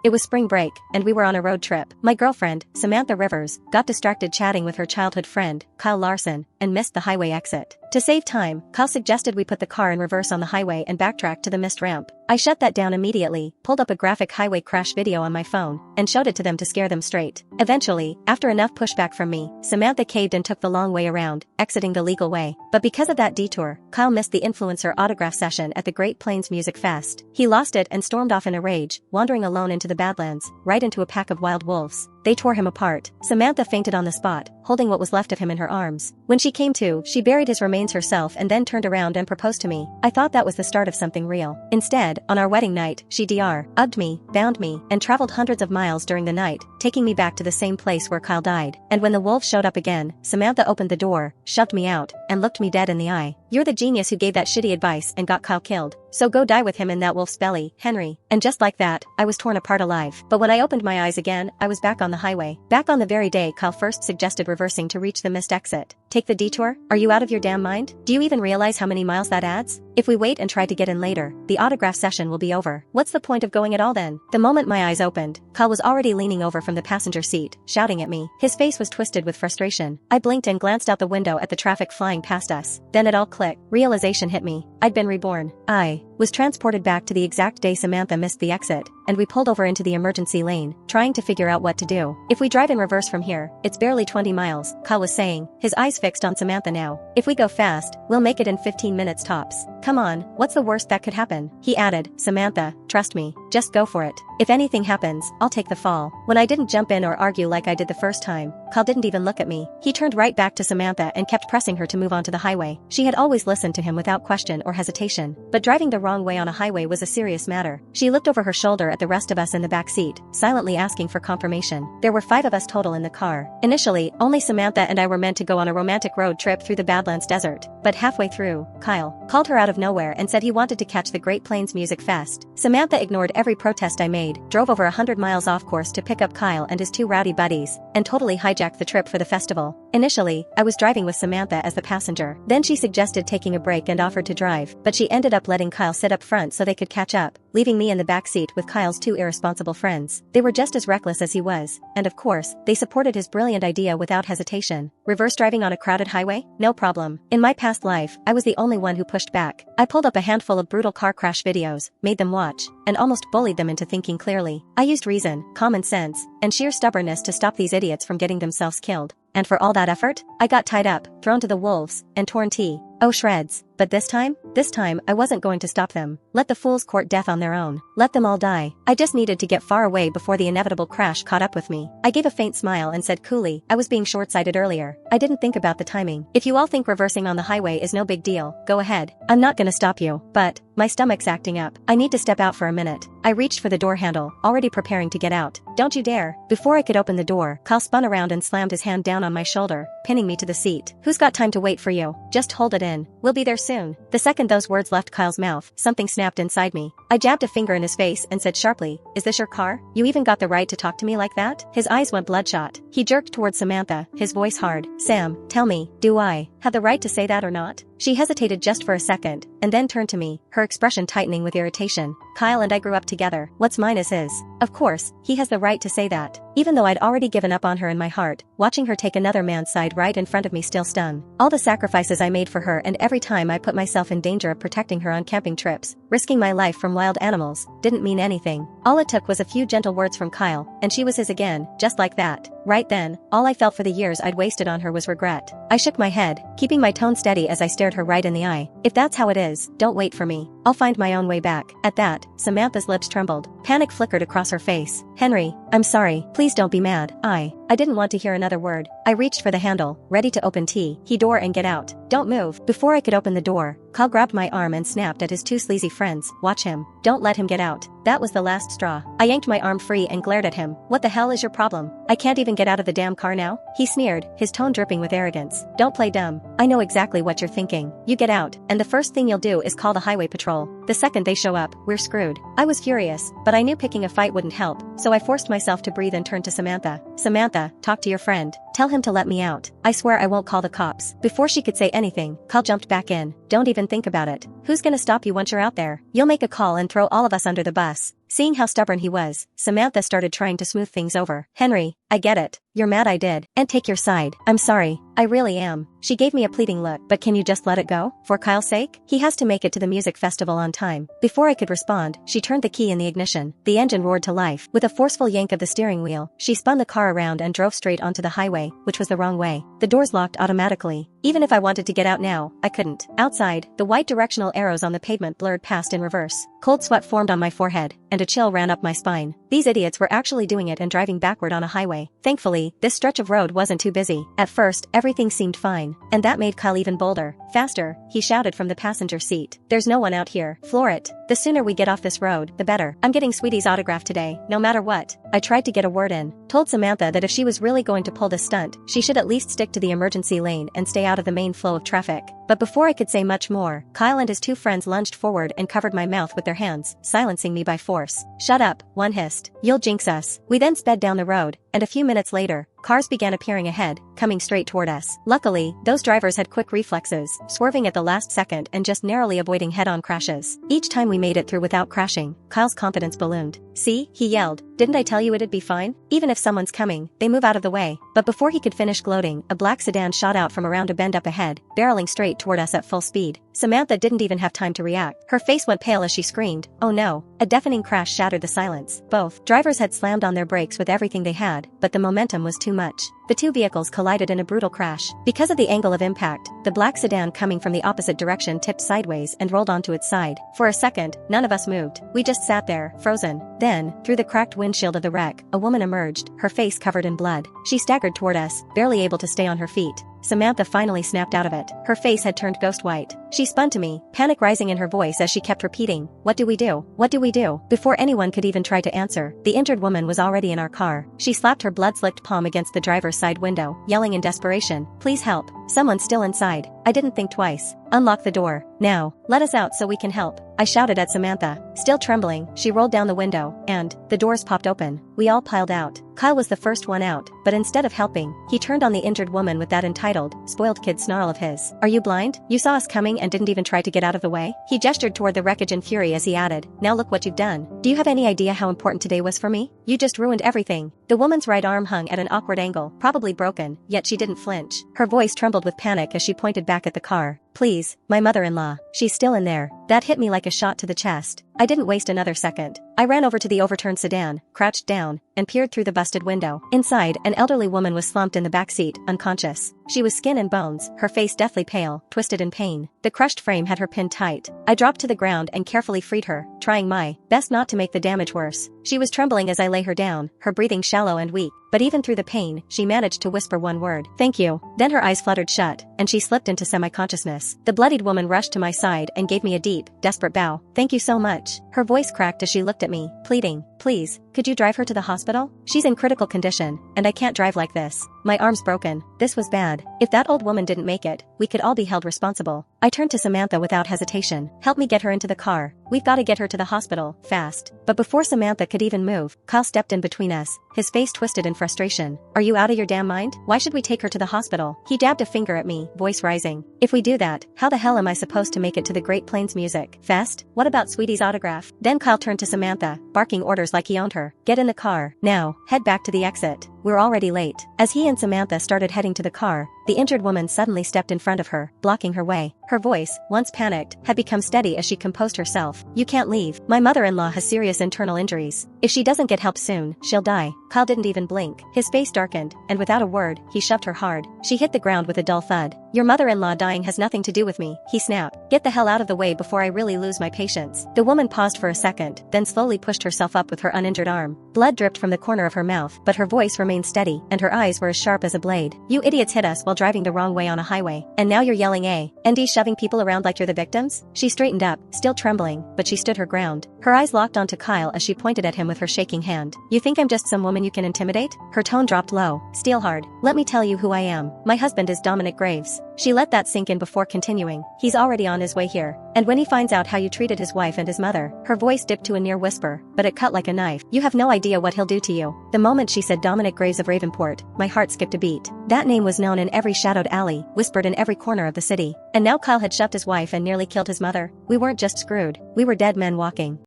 It was spring break, and we were on a road trip. My girlfriend, Samantha Rivers, got distracted chatting with her childhood friend, Kyle Larson, and missed the highway exit. To save time, Kyle suggested we put the car in reverse on the highway and backtrack to the missed ramp. I shut that down immediately, pulled up a graphic highway crash video on my phone, and showed it to them to scare them straight. Eventually, after enough pushback from me, Samantha caved and took the long way around, exiting the legal way. But because of that detour, Kyle missed the influencer autograph session at the Great Plains Music Fest. He lost it and stormed off in a rage, wandering alone into the Badlands, right into a pack of wild wolves. They tore him apart. Samantha fainted on the spot, holding what was left of him in her arms. When she came to, she buried his remains herself and then turned around and proposed to me. I thought that was the start of something real. Instead, on our wedding night, she ugged me, bound me, and traveled hundreds of miles during the night, taking me back to the same place where Kyle died. And when the wolves showed up again, Samantha opened the door, shoved me out, and looked me dead in the eye. "You're the genius who gave that shitty advice and got Kyle killed. So go die with him in that wolf's belly, Henry." And just like that, I was torn apart alive. But when I opened my eyes again, I was back on the highway. Back on the very day Kyle first suggested reversing to reach the missed exit. Take the detour? Are you out of your damn mind? Do you even realize how many miles that adds? If we wait and try to get in later, the autograph session will be over. What's the point of going at all then? The moment my eyes opened, Kyle was already leaning over from the passenger seat, shouting at me. His face was twisted with frustration. I blinked and glanced out the window at the traffic flying past us. Then it all clicked. Realization hit me. I'd been reborn. I was transported back to the exact day Samantha missed the exit, and we pulled over into the emergency lane, trying to figure out what to do. "If we drive in reverse from here, it's barely 20 miles, Kyle was saying, his eyes fixed on Samantha now. "If we go fast, we'll make it in 15 minutes tops. Come on, what's the worst that could happen?" He added, "Samantha, trust me, just go for it. If anything happens, I'll take the fall." When I didn't jump in or argue like I did the first time, Kyle didn't even look at me. He turned right back to Samantha and kept pressing her to move onto the highway. She had always listened to him without question or hesitation. But driving the wrong way on a highway was a serious matter. She looked over her shoulder at the rest of us in the back seat, silently asking for confirmation. There were 5 of us total in the car. Initially, only Samantha and I were meant to go on a romantic road trip through the Badlands desert. But halfway through, Kyle called her out of nowhere and said he wanted to catch the Great Plains Music Fest. Samantha ignored every protest I made, drove over 100 miles off course to pick up Kyle and his 2 rowdy buddies, and totally hijacked the trip for the festival. Initially, I was driving with Samantha as the passenger. Then she suggested taking a break and offered to drive, but she ended up letting Kyle sit up front so they could catch up, leaving me in the back seat with Kyle's 2 irresponsible friends. They were just as reckless as he was, and of course, they supported his brilliant idea without hesitation. Reverse driving on a crowded highway? No problem. In my past life, I was the only one who pushed back. I pulled up a handful of brutal car crash videos, made them watch, and almost bullied them into thinking clearly. I used reason, common sense, and sheer stubbornness to stop these idiots from getting themselves killed. And for all that effort, I got tied up, thrown to the wolves, and torn to shreds. But this time I wasn't going to stop them. Let the fools court death on their own. Let them all die. I just needed to get far away before the inevitable crash caught up with me. I gave a faint smile and said coolly, I was being short-sighted earlier. I didn't think about the timing. If you all think reversing on the highway is no big deal, go ahead. I'm not gonna stop you. But my stomach's acting up. I need to step out for a minute. I reached for the door handle, already preparing to get out. Don't you dare. Before I could open the door, Kyle spun around and slammed his hand down on my shoulder, pinning me to the seat. Who's got time to wait for you? Just hold it in. We'll be there soon. The second those words left Kyle's mouth, something snapped inside me. I jabbed a finger in his face and said sharply, "Is this your car? You even got the right to talk to me like that?" His eyes went bloodshot. He jerked towards Samantha, his voice hard. "Sam, tell me, do I have the right to say that or not?" She hesitated just for a second, and then turned to me, her expression tightening with irritation. "Kyle and I grew up together. What's mine is his. Of course, he has the right to say that." Even though I'd already given up on her in my heart, watching her take another man's side right in front of me still stung. All the sacrifices I made for her and every time I put myself in danger of protecting her on camping trips, risking my life from wild animals, didn't mean anything. All it took was a few gentle words from Kyle, and she was his again, just like that. Right then, all I felt for the years I'd wasted on her was regret. I shook my head, keeping my tone steady as I stared her right in the eye. "If that's how it is, don't wait for me. I'll find my own way back." At that, Samantha's lips trembled. Panic flickered across her face. "Henry, I'm sorry. Please don't be mad." I didn't want to hear another word. I reached for the handle, ready to open the door and get out. "Don't move." Before I could open the door, Kyle grabbed my arm and snapped at his 2 sleazy friends. "Watch him. Don't let him get out." That was the last straw. I yanked my arm free and glared at him. "What the hell is your problem? I can't even get out of the damn car now?" He sneered, his tone dripping with arrogance. "Don't play dumb. I know exactly what you're thinking. You get out, and the first thing you'll do is call the highway patrol. The second they show up, we're screwed." I was furious, but I knew picking a fight wouldn't help, so I forced myself to breathe and turn to Samantha. "Samantha, talk to your friend. Tell him to let me out. I swear I won't call the cops. Before she could say anything, Kyle jumped back in. Don't even think about it. Who's gonna stop you once you're out there? You'll make a call and throw all of us under the bus. Seeing how stubborn he was, Samantha started trying to smooth things over. Henry, I get it. You're mad I did. And take your side. I'm sorry. I really am. She gave me a pleading look. But can you just let it go? For Kyle's sake? He has to make it to the music festival on time. Before I could respond, she turned the key in the ignition. The engine roared to life. With a forceful yank of the steering wheel, she spun the car around and drove straight onto the highway, which was the wrong way. The doors locked automatically. Even if I wanted to get out now, I couldn't. Outside, the white directional arrows on the pavement blurred past in reverse. Cold sweat formed on my forehead, and a chill ran up my spine. These idiots were actually doing it and driving backward on a highway. Thankfully, this stretch of road wasn't too busy. At first, everything seemed fine, and that made Kyle even bolder. Faster, he shouted from the passenger seat. There's no one out here. Floor it. The sooner we get off this road, the better. I'm getting Sweetie's autograph today, no matter what. I tried to get a word in. Told Samantha that if she was really going to pull this stunt, she should at least stick to the emergency lane and stay out of the main flow of traffic. But before I could say much more, Kyle and his two friends lunged forward and covered my mouth with their hands, silencing me by force. Shut up, one hissed. You'll jinx us. We then sped down the road, and a few minutes later, cars began appearing ahead, coming straight toward us. Luckily, those drivers had quick reflexes, swerving at the last second and just narrowly avoiding head-on crashes. Each time we made it through without crashing, Kyle's confidence ballooned. See, he yelled. Didn't I tell you it'd be fine? Even if someone's coming, they move out of the way. But before he could finish gloating, a black sedan shot out from around a bend up ahead, barreling straight toward us at full speed. Samantha didn't even have time to react. Her face went pale as she screamed, "Oh no." A deafening crash shattered the silence. Both drivers had slammed on their brakes with everything they had, but the momentum was too much. The two vehicles collided in a brutal crash. Because of the angle of impact, the black sedan coming from the opposite direction tipped sideways and rolled onto its side. For a second, none of us moved. We just sat there, frozen. Then, through the cracked windshield of the wreck, a woman emerged, her face covered in blood. She staggered toward us, barely able to stay on her feet. Samantha finally snapped out of it. Her face had turned ghost white. She spun to me, panic rising in her voice as she kept repeating, "What do we do? What do we do?" Before anyone could even try to answer, the injured woman was already in our car. She slapped her blood-slicked palm against the driver's side window, yelling in desperation, "Please help. Someone's still inside." I didn't think twice. "Unlock the door. Now. Let us out so we can help." I shouted at Samantha. Still trembling, she rolled down the window, and the doors popped open. We all piled out. Kyle was the first one out, but instead of helping, he turned on the injured woman with that entitled, spoiled kid snarl of his. "Are you blind? You saw us coming and didn't even try to get out of the way?" He gestured toward the wreckage in fury as he added, "Now look what you've done. Do you have any idea how important today was for me? You just ruined everything." The woman's right arm hung at an awkward angle, probably broken, yet she didn't flinch. Her voice trembled with panic as she pointed back at the car. "Please, my mother-in-law. She's still in there." That hit me like a shot to the chest. I didn't waste another second. I ran over to the overturned sedan, crouched down, and peered through the busted window. Inside, an elderly woman was slumped in the backseat, unconscious. She was skin and bones, her face deathly pale, twisted in pain. The crushed frame had her pinned tight. I dropped to the ground and carefully freed her, trying my best not to make the damage worse. She was trembling as I lay her down, her breathing shallow and weak. But even through the pain, she managed to whisper one word, "Thank you." Then her eyes fluttered shut, and she slipped into semi-consciousness. The bloodied woman rushed to my side and gave me a deep, desperate bow. "Thank you so much." Her voice cracked as she looked at me, pleading, "Please, could you drive her to the hospital? She's in critical condition, and I can't drive like this. My arm's broken." This was bad. If that old woman didn't make it, we could all be held responsible. I turned to Samantha without hesitation. "Help me get her into the car. We've got to get her to the hospital, fast." But before Samantha could even move, Kyle stepped in between us, his face twisted in frustration. "Are you out of your damn mind? Why should we take her to the hospital?" He jabbed a finger at me, voice rising. "If we do that, how the hell am I supposed to make it to the Great Plains Music Fest? What about Sweetie's autograph?" Then Kyle turned to Samantha, barking orders like he owned her. "Get in the car. Now, head back to the exit. We're already late." As he and Samantha started heading to the car, the injured woman suddenly stepped in front of her, blocking her way. Her voice, once panicked, had become steady as she composed herself. "You can't leave. My mother-in-law has serious internal injuries. If she doesn't get help soon, she'll die." Kyle didn't even blink. His face darkened, and without a word, he shoved her hard. She hit the ground with a dull thud. "Your mother-in-law dying has nothing to do with me," he snapped. "Get the hell out of the way before I really lose my patience." The woman paused for a second, then slowly pushed herself up with her uninjured arm. Blood dripped from the corner of her mouth, but her voice remained steady, and her eyes were as sharp as a blade. "You idiots hit us while while driving the wrong way on a highway. And now you're yelling and shoving people around like you're the victims? She straightened up, still trembling, but she stood her ground. Her eyes locked onto Kyle as she pointed at him with her shaking hand. You think I'm just some woman you can intimidate? Her tone dropped low, steel hard. Let me tell you who I am. My husband is Dominic Graves. She let that sink in before continuing. He's already on his way here. And when he finds out how you treated his wife and his mother, her voice dipped to a near whisper, but it cut like a knife. You have no idea what he'll do to you. The moment she said Dominic Graves of Ravenport, my heart skipped a beat. That name was known in every shadowed alley, whispered in every corner of the city. And now Kyle had shoved his wife and nearly killed his mother. We weren't just screwed. We were dead men walking.